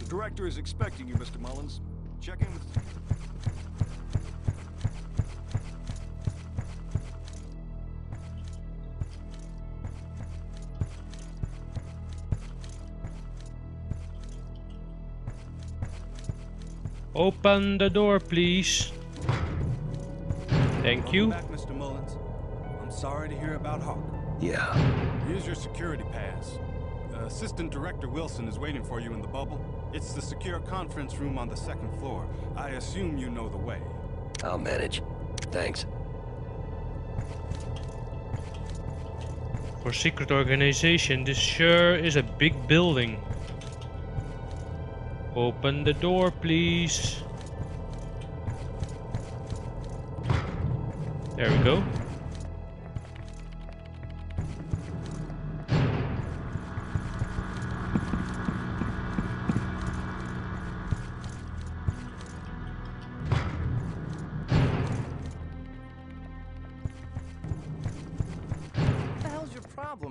Director is expecting you, Mr. Mullins. Check in with... Open the door, please. Thank you. Welcome back, Mr. Mullins. I'm sorry to hear about Hawk. Yeah. Here's your security pass. Assistant Director Wilson is waiting for you in the bubble. It's the secure conference room on the second floor. I assume you know the way. I'll manage. Thanks. For secret organization, this sure is a big building. Open the door, please. There we go.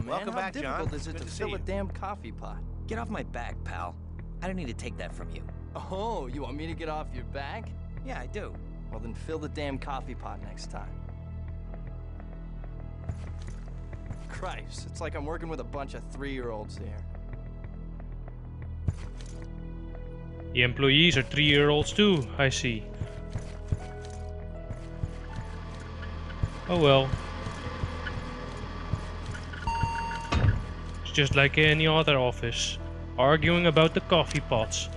Welcome back, John. How difficult is it to fill a damn coffee pot? Get off my back, pal. I don't need to take that from you. Oh, you want me to get off your back? Yeah, I do. Well, then fill the damn coffee pot next time. Christ, it's like I'm working with a bunch of 3-year-olds here. The employees are 3-year-olds too, I see. Oh well. It's just like any other office, arguing about the coffee pots.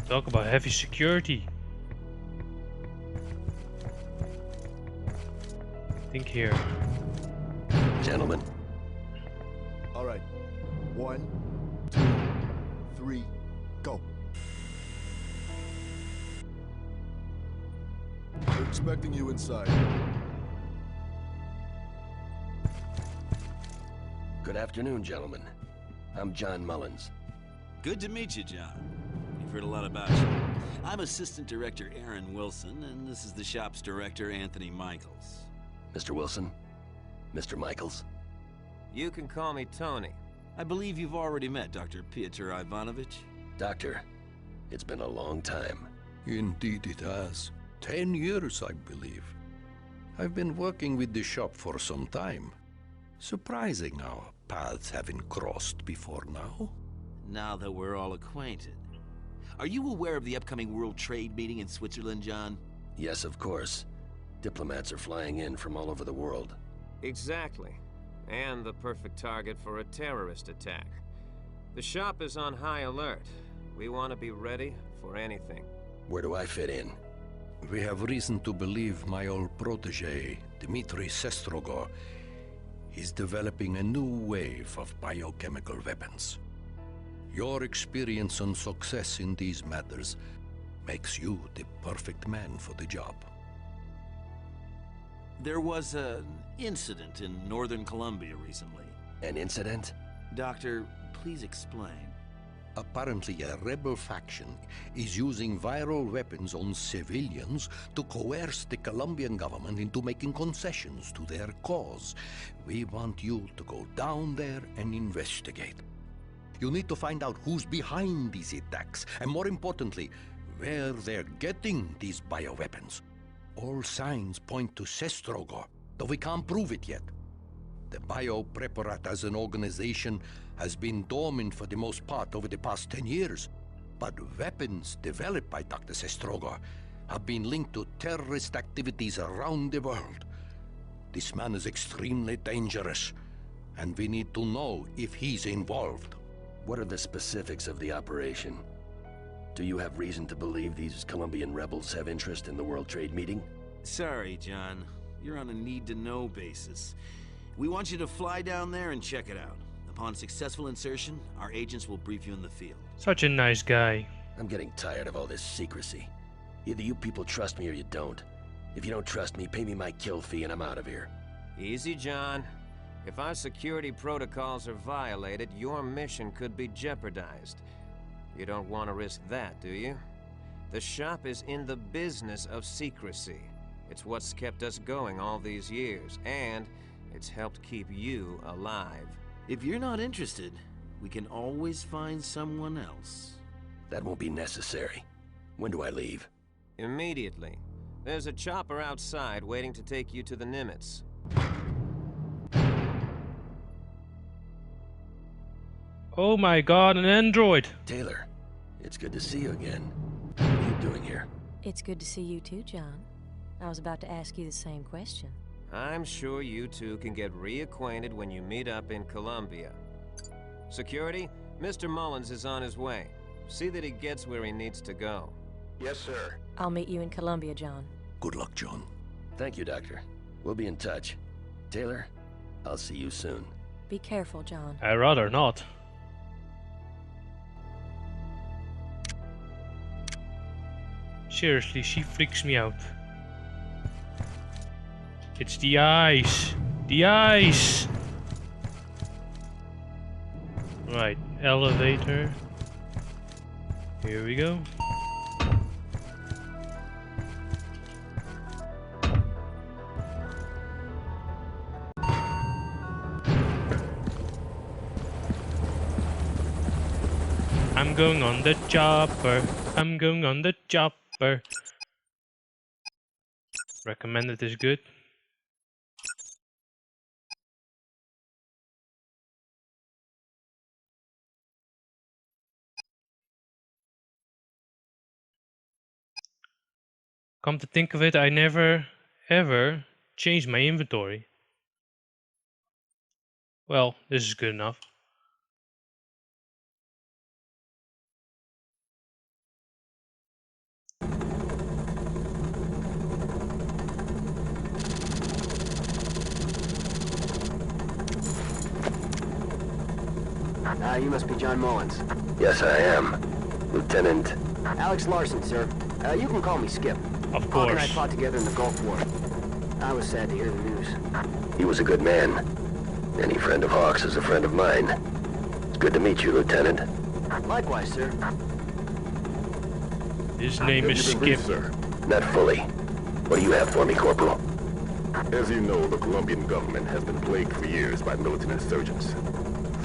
Talk about heavy security. I think here. Gentlemen. All right. 1, 2, 3, go. We're expecting you inside. Good afternoon, gentlemen. I'm John Mullins. Good to meet you, John. We've heard a lot about you. I'm Assistant Director Aaron Wilson, and this is the shop's director, Anthony Michaels. Mr. Wilson? Mr. Michaels? You can call me Tony. I believe you've already met Dr. Piotr Ivanovich. Doctor, it's been a long time. Indeed it has. 10 years, I believe. I've been working with the shop for some time. Surprising our paths haven't crossed before now. Now that we're all acquainted. Are you aware of the upcoming World Trade meeting in Switzerland, John? Yes, of course. Diplomats are flying in from all over the world. Exactly. And the perfect target for a terrorist attack. The shop is on high alert. We want to be ready for anything. Where do I fit in? We have reason to believe my old protege, Dmitry Sestrogor, is developing a new wave of biochemical weapons. Your experience and success in these matters makes you the perfect man for the job. There was an incident in northern Colombia recently. An incident? Doctor, please explain. Apparently, a rebel faction is using viral weapons on civilians to coerce the Colombian government into making concessions to their cause. We want you to go down there and investigate. You need to find out who's behind these attacks, and more importantly, where they're getting these bioweapons. All signs point to Sestrogor, though we can't prove it yet. The Biopreparat as an organization has been dormant for the most part over the past 10 years, but weapons developed by Dr. Sestrogor have been linked to terrorist activities around the world. This man is extremely dangerous, and we need to know if he's involved. What are the specifics of the operation? Do you have reason to believe these Colombian rebels have interest in the World Trade Meeting? Sorry, John. You're on a need-to-know basis. We want you to fly down there and check it out. Upon successful insertion, our agents will brief you in the field. Such a nice guy. I'm getting tired of all this secrecy. Either you people trust me or you don't. If you don't trust me, pay me my kill fee and I'm out of here. Easy, John. If our security protocols are violated, your mission could be jeopardized. You don't want to risk that, do you? The shop is in the business of secrecy. It's what's kept us going all these years, and it's helped keep you alive. If you're not interested, we can always find someone else. That won't be necessary. When do I leave? Immediately. There's a chopper outside waiting to take you to the Nimitz. Oh my god, an android! Taylor, it's good to see you again. What are you doing here? It's good to see you too, John. I was about to ask you the same question. I'm sure you two can get reacquainted when you meet up in Colombia. Security, Mr. Mullins is on his way. See that he gets where he needs to go. Yes, sir. I'll meet you in Colombia, John. Good luck, John. Thank you, Doctor. We'll be in touch. Taylor, I'll see you soon. Be careful, John. I'd rather not. Seriously, she freaks me out. It's the eyes! The eyes! Right, elevator. Here we go. I'm going on the chopper. I'm going on the chopper. Recommended is good. Come to think of it, I never ever changed my inventory. Well, this is good enough. You must be John Mullins. Yes, I am. Lieutenant... Alex Larson, sir. You can call me Skip. Of Hawk and I course. fought together in the Gulf War. I was sad to hear the news. He was a good man. Any friend of Hawk's is a friend of mine. It's good to meet you, Lieutenant. Likewise, sir. His name is Skip. Sir. Not fully. What do you have for me, Corporal? As you know, the Colombian government has been plagued for years by militant insurgents.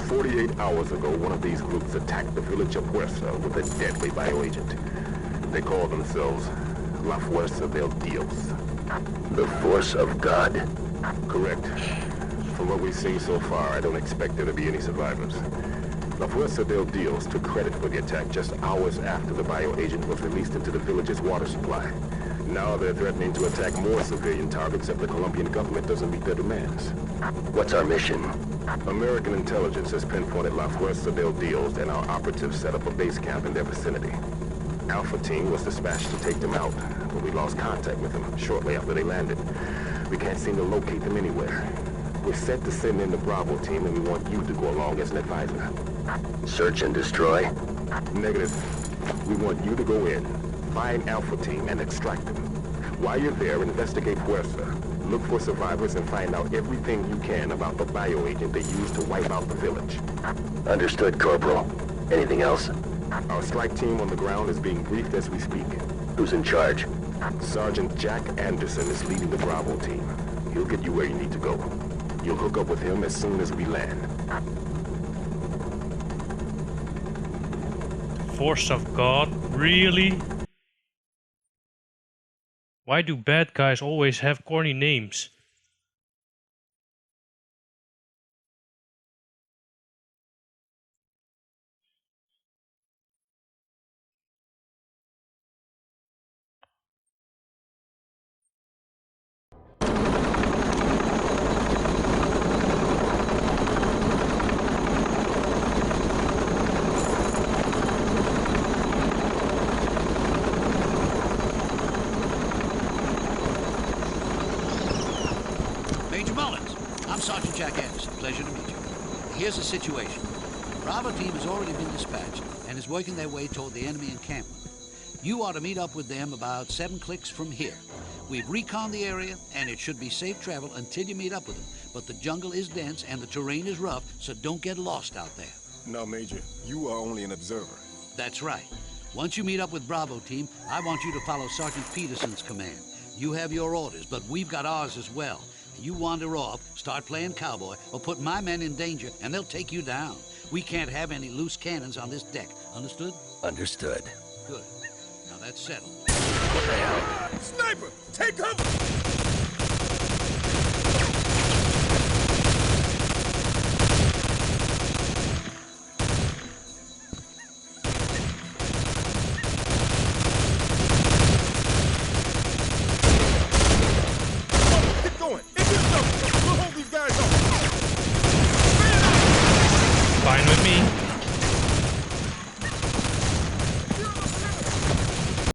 48 hours ago, one of these groups attacked the village of Fuerza with a deadly bioagent. They call themselves La Fuerza del Dios. The force of God? Correct. From what we've seen so far, I don't expect there to be any survivors. La Fuerza del Dios took credit for the attack just hours after the bioagent was released into the village's water supply. Now they're threatening to attack more civilian targets if the Colombian government doesn't meet their demands. What's our mission? American intelligence has pinpointed La Fuerza del Dios, and our operatives set up a base camp in their vicinity. Alpha Team was dispatched to take them out, but we lost contact with them shortly after they landed. We can't seem to locate them anywhere. We're set to send in the Bravo Team, and we want you to go along as an advisor. Search and destroy? Negative. We want you to go in, find Alpha Team, and extract them. While you're there, investigate Fuerza. Look for survivors and find out everything you can about the bioagent they used to wipe out the village. Understood, Corporal. Anything else? Our strike team on the ground is being briefed as we speak. Who's in charge? Sergeant Jack Anderson is leading the Bravo team. He'll get you where you need to go. You'll hook up with him as soon as we land. Force of God? Really? Why do bad guys always have corny names? Pleasure to meet you. Here's the situation. Bravo team has already been dispatched and is working their way toward the enemy encampment. You ought to meet up with them about 7 clicks from here. We've reconned the area, and it should be safe travel until you meet up with them. But the jungle is dense and the terrain is rough, so don't get lost out there. No, Major. You are only an observer. That's right. Once you meet up with Bravo team, I want you to follow Sergeant Peterson's command. You have your orders, but we've got ours as well. You wander off, start playing cowboy, or put my men in danger, and they'll take you down. We can't have any loose cannons on this deck. Understood? Understood. Good. Now that's settled. What the hell? Sniper! Take cover! Keep going! Into the jungle! We'll hold these guys off! Fine with me.